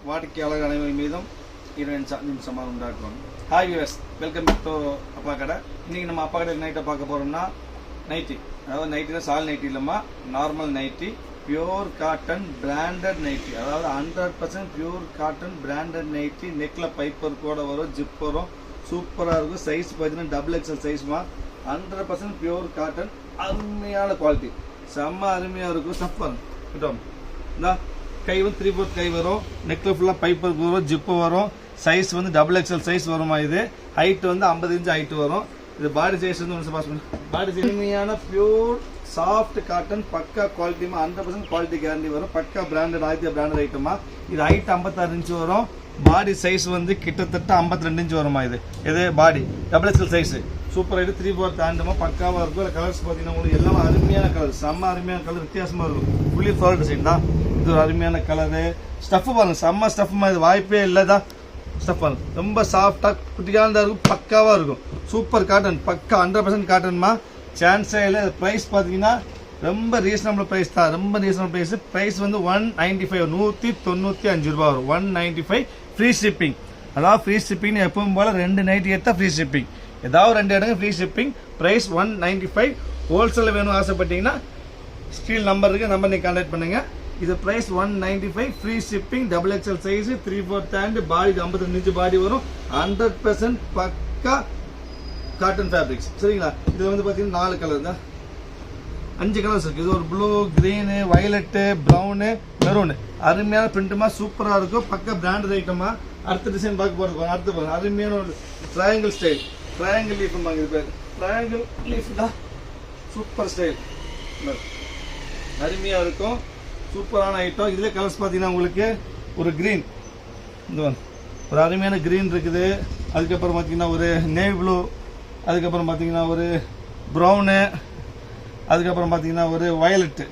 வாடிக்கையாளர் அனைவரின் மீதும் நிமிஷமாக உண்டாக்குறோம். ஹாய் வியூவர்ஸ், வெல்கம் டு அப்பா கடை. இன்னைக்கு நம்ம அப்பா கடை நைட்டை பார்க்க போறோம்னா நைட்டி, அதாவது நைட்டினா சால் நைட்டி இல்லைம்மா, normal nighty, pure cotton branded nighty, அதாவது 100% பியூர் காட்டன் பிராண்டட் நைட்டி. நெக்ல பைப்பர் கூட வரும், ஜிப் வரும், சூப்பராக இருக்கும். சைஸ் பார்த்தீங்கன்னா டபுள் எக்ஸல் சைஸ்மா, 100% பியூர் காட்டன், அருமையான குவாலிட்டி, செம்ம அருமையாக இருக்கும். ஸ்டஃப் கிட்டோம் இந்த கை வந்து 3/4 கை வரும், நெக்ல ஃபுல்லாக பைப்பர் வரும், ஜிப்பு வரும். சைஸ் வந்து டபுள் எக்ஸல் சைஸ் வருமா. இது ஹைட் வந்து 50 இன்ச் ஹைட் வரும். இது பாடி சைஸ் வந்து பாஸ் பண்ணி பாடி எளிமையான பியூர் சாஃப்ட் காட்டன், பக்கா குவாலிட்டிமா, 100% குவாலிட்டி கேரண்டி வரும். பக்கா பிராண்டட், ஆதித்யா பிராண்டட் ஐட்டமா. இது ஹைட் 56 இன்ச் வரும். பாடி சைஸ் வந்து கிட்டத்தட்ட 52 இன்ச் வருமா. இது body double XL size, super ஆகிட்டு 3/4 தாண்டுமா, பக்காவாக இருக்கும். கலர்ஸ் பார்த்தீங்கன்னா உங்களுக்கு எல்லாமே அருமையான கலர், செம்ம அருமையான கலர், வித்தியாசமாக இருக்கும். ஃபுல்லி ஃப்ளோரல் டிசைன் தான். இது ஒரு அருமையான கலரு. ஸ்டஃப் பாருங்க, செம்ம ஸ்டஃப்மா. இது வாய்ப்பே இல்லைதான். ஸ்டஃப் பாருங்க, ரொம்ப சாஃப்டாக குட்டிக்கானதாக இருக்கும், பக்காவாக இருக்கும். சூப்பர் காட்டன், பக்கா 100% காட்டன்மா, சான்ஸே இல்லை. ப்ரைஸ் பார்த்தீங்கன்னா ரொம்ப ரீசனபிள் ப்ரைஸ் தான், ரொம்ப ரீசனபிள் ப்ரைஸ். ப்ரைஸ் வந்து 195, 195 ரூபா வரும். 195 ஃப்ரீ ஷிப்பிங். அதாவது ஃப்ரீ ஷிப்பிங் எப்பவும் போல 2 நைட்டி ஏற்றா ஃப்ரீ ஷிப்பிங், ஏதாவது 2 இடங்க ஃப்ரீ ஷிப்பிங். ப்ரைஸ் 195. ஹோல்சேலில் வேணும் ஆசைப்பட்டீங்கன்னா ஸ்டீல் நம்பர் இருக்கு, நம்பர் நீங்கள் கான்டாக்ட் பண்ணுங்க. இது price 195 free shipping. Double XL size, 3/4 hand, body 52 inch body வரும். 100% பக்கா காட்டன் ஃபேப்ரிக்ஸ், சரிங்களா. இது வந்து பார்த்தீங்கன்னா 4 கலர் தான், 5 கலர்ஸ் இருக்கு. இது ஒரு blue, green, violet, brown, maroon. அருமையான பிரிண்ட்டுமா, சூப்பராக இருக்கும். பக்கா பிராண்டட் ஐட்டமா. அடுத்த டிசைன் பார்க்க போகிறது, அடுத்து பாருங்க, அருமையான ஒரு ட்ரையாங்கிள் ஸ்டைல், ட்ரையாங்கிள் லீஃப் இது பேர், ட்ரையாங்கிள் லீஃப் தான். சூப்பர் ஸ்டைல், அருமையாக இருக்கும், சூப்பரான ஐட்டம். இதில் கலர்ஸ் பார்த்தீங்கன்னா உங்களுக்கு ஒரு க்ரீன், இந்த ஒரு அருமையான க்ரீன் இருக்குது. அதுக்கப்புறம் பார்த்தீங்கன்னா ஒரு நேவி ப்ளூ, அதுக்கப்புறம் பார்த்தீங்கன்னா ஒரு ப்ரௌனு, அதுக்கப்புறம் பார்த்தீங்கன்னா ஒரு வயலட்டு.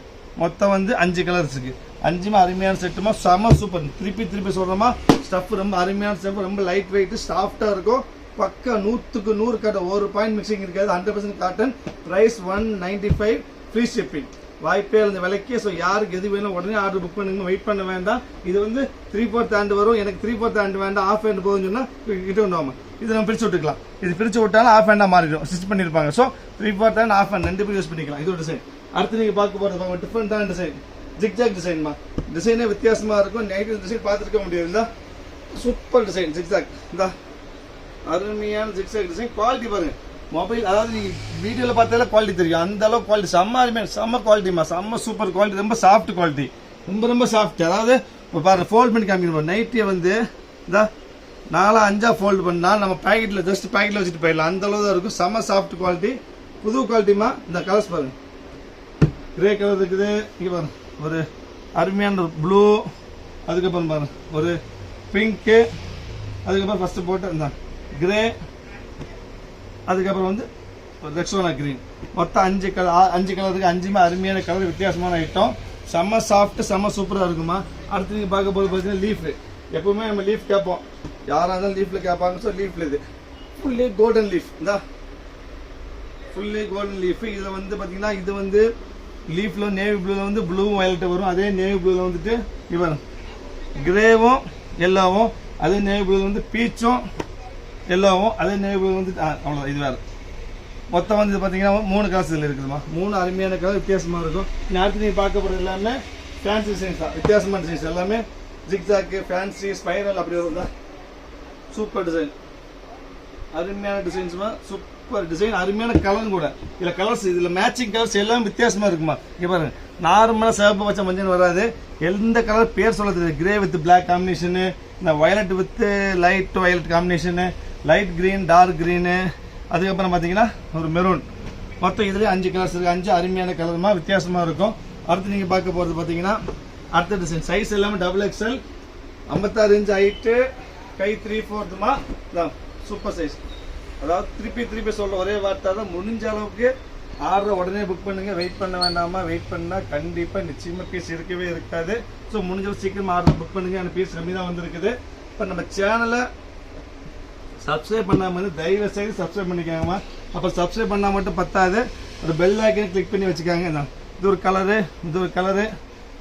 மொத்தம் வந்து 5 கலர்ஸ் இருக்குது. 5மே அருமையான செட்டுமா, செம்ம சூப்பர். திருப்பி சொல்கிறோமா, ஸ்டஃப் ரொம்ப அருமையான ஸ்டஃப், ரொம்ப லைட் வெயிட், சாஃப்டாக இருக்கும். பக்கா 100க்கு 100 காட்டன், ஒரு பாயிண்ட் மிக்சிங் இருக்காது. 100% காட்டன். Price 195 free shipping. வாய்ப்பே இந்த விலைக்கு. ஸோ யாருக்கு எது வேணும் உடனே ஆர்டர் புக் பண்ணுங்க, வெயிட் பண்ண வேண்டாம். இது வந்து 3/4 ஹேண்ட் வரும். எனக்கு 3/4 ஹேண்ட் வேண்டாம், ஆஃப் ஹேண்ட் போகுதுன்னு சொன்னால் கிட்ட கொண்டு இது நம்ம பிரிச்சு விட்டுக்கலாம். இது பிரிச்சு விட்டாலும் ஆஃப் ஹேண்டாக மாறிடும், ஸ்டிச் பண்ணியிருப்பாங்க. ஸோ 3/4 ஹேண்ட், ஆஃப் ஹேண்ட் 2 பேர் யூஸ் பண்ணிக்கலாம். இது ஒரு டிசைன். அடுத்து நீங்கள் பார்க்க போகிறது டிஃப்ரெண்டான டிசைன், ஜிக்ஜாக் டிசைன்மா. டிசைனே வித்தியாசமாக இருக்கும். நைட் டிசைன் பார்த்துருக்க முடியாது. சூப்பர் டிசைன் ஜிக்ஜாக், இந்த அருமையான ஜிக்ஜாக் டிசைன். குவாலிட்டி பாருங்க, மொபைல் அதாவது நீங்கள் வீடியோவில் பார்த்தாலே குவாலிட்டி தெரியும், அந்த அளவுக்கு குவாலிட்டி, செம்ம அருமையான, செம்ம குவாலிட்டிமா, செம்ம சூப்பர் குவாலிட்டி, ரொம்ப சாஃப்ட் குவாலிட்டி, ரொம்ப சாஃப்ட். அதாவது இப்போ பாருங்க, ஃபோல்ட் பண்ணி காமிக்கணும். நைட்டியை வந்து இந்த 4-5 ஃபோல்டு பண்ணால் நம்ம பேக்கெட்டில் ஜஸ்ட் பேக்கெட்டில் வச்சுட்டு போயிடலாம், அந்த அளவு தான் இருக்கும். செம்ம சாஃப்ட் குவாலிட்டி, புது குவாலிட்டிமா. இந்த கலர்ஸ் பாருங்க, கிரே கலர் இருக்குது, இங்கே பாருங்க ஒரு அருமையான ப்ளூ, அதுக்கப்புறம் பாருங்க ஒரு பிங்க்கு, அதுக்கப்புறம் ஃபஸ்ட்டு போட்டு இந்த கிரே, அதுக்கப்புறம் வந்து ரெக்ஸோனா கிரீன். மொத்தம் 5 கலர் இருக்கு. 5மே அருமையான கலர், வித்தியாசமான ஐட்டம், செம்ம சாஃப்ட், செம்ம சூப்பராக இருக்குமா. அடுத்து நீங்கள் பார்க்க போது பார்த்தீங்கன்னா லீஃப். எப்பவுமே நம்ம லீஃப் கேட்போம், யாராக இருந்தாலும் லீஃப்ல கேட்பாங்க. ஸோ லீஃப்ல இது ஃபுல்லி கோல்டன் லீஃப், இந்த ஃபுல்லி கோல்டன் லீஃப். இதில் வந்து பார்த்தீங்கன்னா இது வந்து லீஃப்ல நேவி ப்ளூவில் வந்து ப்ளூவும் வயலட்டு வரும். அதே நேவி ப்ளூவில் வந்துட்டு இவன் கிரேவும் எல்லோவும், அதே நேவி ப்ளூவில் வந்து பீச்சும் எல்லோவும், அதே நேவி ப்ளூவில் வந்து அவ்வளோதான். இது வேறு மொத்தம் வந்து பார்த்தீங்கன்னா 3 கலர்ஸ் இதில் இருக்குதுமா. 3 அருமையான கலர், வித்தியாசமாக இருக்கும். அடுத்து நீங்கள் பார்க்க போகிறது எல்லாமே ஃபேன்சி டிசைன்ஸ் தான், வித்தியாசமான டிசைன்ஸ் எல்லாமே. ஜிக்ஜாக்கு, ஃபேன்சி, ஸ்பைரல் அப்படி வருதா. சூப்பர் டிசைன், அருமையான டிசைன்ஸ்மா, சூப்பர் டிசைன், அருமையான கலர் கூட. இதில் கலர்ஸ், இதில் மேட்சிங் கலர்ஸ் எல்லாமே வித்தியாசமாக இருக்குமா. இங்கே பாருங்க, நார்மலாக சிவப்பு வச்ச மஞ்சள் வராது. எந்த கலர் பேர் சொல்ல தெரியாது. கிரே வித் பிளாக் காம்பினேஷனு, இந்த violet with light violet combination, light green, dark green, அதுக்கப்புறம் பார்த்தீங்கன்னா ஒரு மெரூன். மொத்தம் இதுலேயே 5 கலர்ஸ் இருக்குது. 5 அருமையான கலருமா, வித்தியாசமாக இருக்கும். அடுத்து நீங்கள் பார்க்க போகிறது பார்த்தீங்கன்னா அடுத்த டிசைன். சைஸ் எல்லாமே டபுள் எக்ஸல், 56 இன்ச் ஹைட்டு, கை 3/4மா. Super size. அதாவது திருப்பி சொல்ல ஒரே வார்த்தை தான், முடிஞ்ச அளவுக்கு ஆர்டர் உடனே புக் பண்ணுங்க, வெயிட் பண்ண வேண்டாமா. வெயிட் பண்ணால் கண்டிப்பாக நிச்சயமாக பீஸ் இருக்கவே இருக்காது. ஸோ முடிஞ்ச சீக்கிரமாக ஆர்டர் புக் பண்ணுங்க. அந்த பீஸ் கம்மி தான் வந்திருக்குது. இப்போ நம்ம சேனலை சப்ஸ்கிரைப் பண்ணாமல் வந்து தயவு செய்து சப்ஸ்கிரைப் பண்ணிக்கோங்கம்மா. அப்போ சப்ஸ்கிரைப் பண்ணால் மட்டும் பத்தாது, ஒரு பெல் ஐக்கனை கிளிக் பண்ணி வச்சுக்காங்க. இது ஒரு கலரு, இது ஒரு கலரு,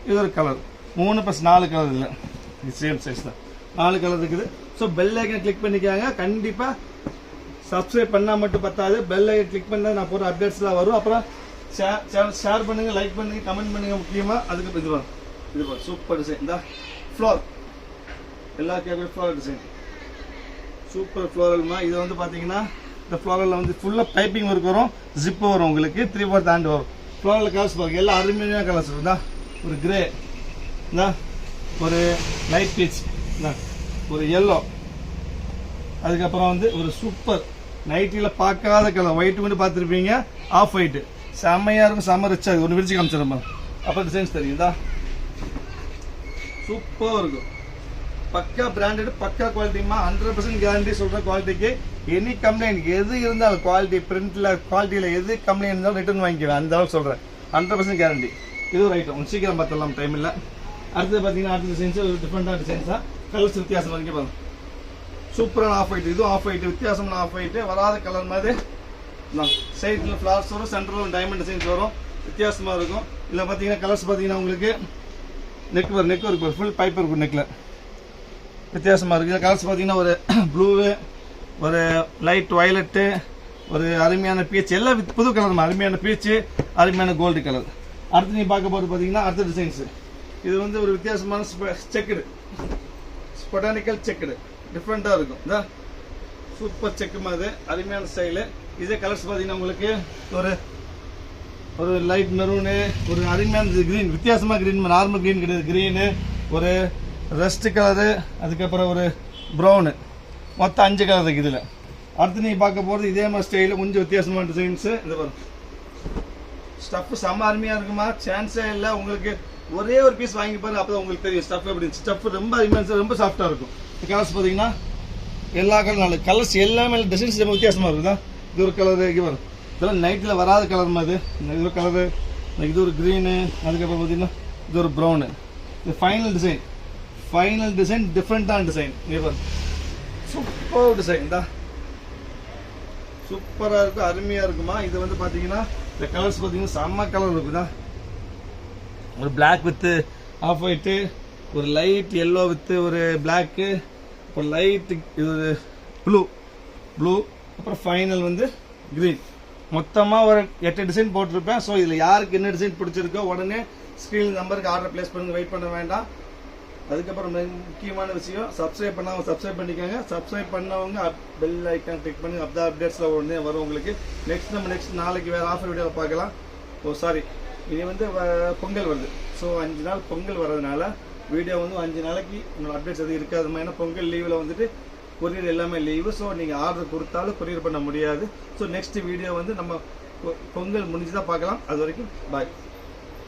இது ஒரு கலர், 3+4 கலர் இல்லை. சேம் சைஸ் தான் 4 கலர் இருக்குது. ஸோ பெல் ஐக்கன் கிளிக் பண்ணிக்காங்க. கண்டிப்பாக சப்ஸ்கிரைப் பண்ணால் மட்டும் பத்தாது, பெல் ஐக்கன் கிளிக் பண்ணால் நான் போகிற அப்டேட்ஸ்லாம் வரும். அப்புறம் ஷேர் பண்ணுங்கள், லைக் பண்ணுங்கள், கமெண்ட் பண்ணுங்கள். முக்கியமாக அதுக்கு இது வரும் சூப்பர் டிசைன். இந்த ஃப்ளோர் எல்லா கேட்குற ஃப்ளோரல் டிசைன் சூப்பர் ஃப்ளோரல்மா. இது வந்து பார்த்தீங்கன்னா இந்த ஃப்ளோரலில் வந்து ஃபுல்லாக பைப்பிங் ஒர்க் வரும், ஜிப்பு வரும், உங்களுக்கு 3/4 ஹேண்ட் வரும். ஃப்ளோரல் கலர்ஸ் பாருங்க, எல்லாம் அருமையான கலர்ஸ் இருக்குதா. ஒரு கிரே, ஒரு லைட் பீச், ஒரு எல்லோ, அதுக்கப்புறம் வந்து ஒரு சூப்பர் நைட்டியில் பார்க்காத கலர் ஒயிட் மட்டும் பார்த்துருப்பீங்க, ஆஃப் ஒயிட்டு செம்மையாக இருக்கும், செம்ம ரிச்சாக இருக்கும். ஒன்று விரிச்சு காமிச்சிடமா அப்போ டிசைன்ஸ் தெரியுதா. சூப்பராக இருக்கும், பக்கா பிராண்டட், பக்கா குவாலிட்டிமா. 100% கேரண்டி சொல்கிற குவாலிட்டிக்கு. எனி கம்ப்ளைண்ட் எது இருந்தாலும் குவாலிட்டி பிரிண்ட்டில் குவாலிட்டியில் எது கம்ப்ளைண்ட் இருந்தாலும் ரிட்டர்ன் வாங்கிக்குவேன், அந்த அளவுக்கு சொல்கிறேன். 100% கேரண்டி. இது ஒரு ஐட்டம் சீக்கிரம் பார்த்துடலாம், டைம் இல்லை. அடுத்தது பார்த்தீங்கன்னா அடுத்த டிசைன்ஸ் ஒரு டிஃப்ரெண்டான டிசைன்ஸாக கலர்ஸ் வித்தியாசம் வரைக்கும் பாருங்க. சூப்பரான ஆஃப் ஒயிட், இதுவும் ஆஃப் ஒயிட், வித்தியாசமான ஆஃப் ஒயிட்டு, வராத கலர் மாதிரி. சைடில் ஃப்ளார்ஸ் வரும், சென்டரில் டைமண்ட் டிசைன்ஸ் வரும், வித்தியாசமாக இருக்கும். இதில் பார்த்தீங்கன்னா கலர்ஸ் பார்த்தீங்கன்னா உங்களுக்கு நெக் ஒர்க் ஃபுல் பைப் இருக்கும் நெக்கில், வித்தியாசமாக இருக்குது. கலர்ஸ் பார்த்தீங்கன்னா ஒரு ப்ளூவு, ஒரு லைட் வயலட்டு, ஒரு அருமையான பீச், எல்லாம் புது கலர், அருமையான பீச்சு, அருமையான கோல்டு கலர். அடுத்து நீ பார்க்க போகிறது பார்த்தீங்கன்னா அடுத்த டிசைன்ஸு. இது வந்து ஒரு வித்தியாசமான செக்குடு, பொட்டானிக்கல் செக்குடு, டிஃப்ரெண்ட்டாக இருக்கும். இந்த சூப்பர் செக்கு மாதிரி அருமையான ஸ்டைலு. இதே கலர்ஸ் பார்த்தீங்கன்னா உங்களுக்கு ஒரு லைட் மெரூனு, ஒரு அருமையான க்ரீன், வித்தியாசமாக க்ரீன், நார்மல் க்ரீன் கிடையாது, க்ரீனு, ஒரு ரெஸ்ட் கலரு, அதுக்கப்புறம் ஒரு ப்ரௌனு, மொத்தம் 5 கலர் இருக்குது இதில். அடுத்து நீங்கள் பார்க்க போகிறது இதே மாதிரி ஸ்டைலில் கொஞ்சம் வித்தியாசமான டிசைன்ஸு. இது வரும் ஸ்டஃப்பு செம்ம அருமையாக இருக்குமா, சான்ஸே இல்லை. உங்களுக்கு ஒரே ஒரு பீஸ் வாங்கி பாருங்க, அப்போ தான் உங்களுக்கு தெரியும் ஸ்டஃப் எப்படி. ஸ்டஃப் ரொம்ப அருமையாக, ரொம்ப சாஃப்டாக இருக்கும். இந்த கலர்ஸ் பார்த்தீங்கன்னா எல்லா கலர் 4 கலர்ஸ் எல்லாமே டிசைன்ஸ் ரொம்ப வித்தியாசமாக இருக்குதா. இது ஒரு கலரு, இது வரும், இதெல்லாம் நைட்டில் வராத கலர் மாதிரி. இது ஒரு கலரு, இது ஒரு க்ரீனு, அதுக்கப்புறம் பார்த்தீங்கன்னா இது ஒரு ப்ரௌனு. இது ஃபைனல் டிசைன் டிஃப்ரெண்ட்டான டிசைன். இது சூப்பர் டிசைன் தான், சூப்பராக இருக்கும், அருமையாக இருக்குமா. இது வந்து பார்த்தீங்கன்னா இந்த கலர்ஸ் பார்த்தீங்கன்னா செம்ம கலர் இருக்குதா. ஒரு பிளாக் வித்து ஆஃப் ஒயிட்டு, ஒரு லைட் எல்லோ வித்து ஒரு பிளாக்கு, ஒரு லைட் இது ஒரு ப்ளூ, அப்புறம் ஃபைனல் வந்து க்ரீன். மொத்தமாக ஒரு 8 டிசைன் போட்டிருப்பேன். ஸோ இதில் யாருக்கு என்ன டிசைன் பிடிச்சிருக்கோ உடனே ஸ்க்ரீன் நம்பருக்கு ஆர்டர் ப்ளேஸ் பண்ணுங்க, வெயிட் பண்ண வேண்டாம். அதுக்கப்புறம் முக்கியமான விஷயம், சப்ஸ்கிரைப் பண்ணாமல் சப்ஸ்கிரைப் பண்ணிக்கோங்க. சப்ஸ்கிரைப் பண்ணவங்க பெல் ஐக்கான் கிளிக் பண்ணி அப்போ அப்டேட்ஸில் உடனே வரும் உங்களுக்கு. நெக்ஸ்ட் நாளைக்கு வேறு ஆஃபர் வீடியோவில் பார்க்கலாம். சாரி, இனி வந்து பொங்கல் வருது. ஸோ 5 நாள் பொங்கல் வர்றதுனால வீடியோ வந்து 5 நாளைக்கு உங்களோட அப்டேட்ஸ் எதுவும் இருக்காது. ஏன்னா பொங்கல் லீவில் வந்துட்டு கொரியர் எல்லாமே லீவு. ஸோ நீங்கள் ஆர்டர் கொடுத்தாலும் கொரியர் பண்ண முடியாது. ஸோ நெக்ஸ்ட் வீடியோ வந்து நம்ம பொங்கல் முடிஞ்சு தான் பார்க்கலாம். அது வரைக்கும் பாய்.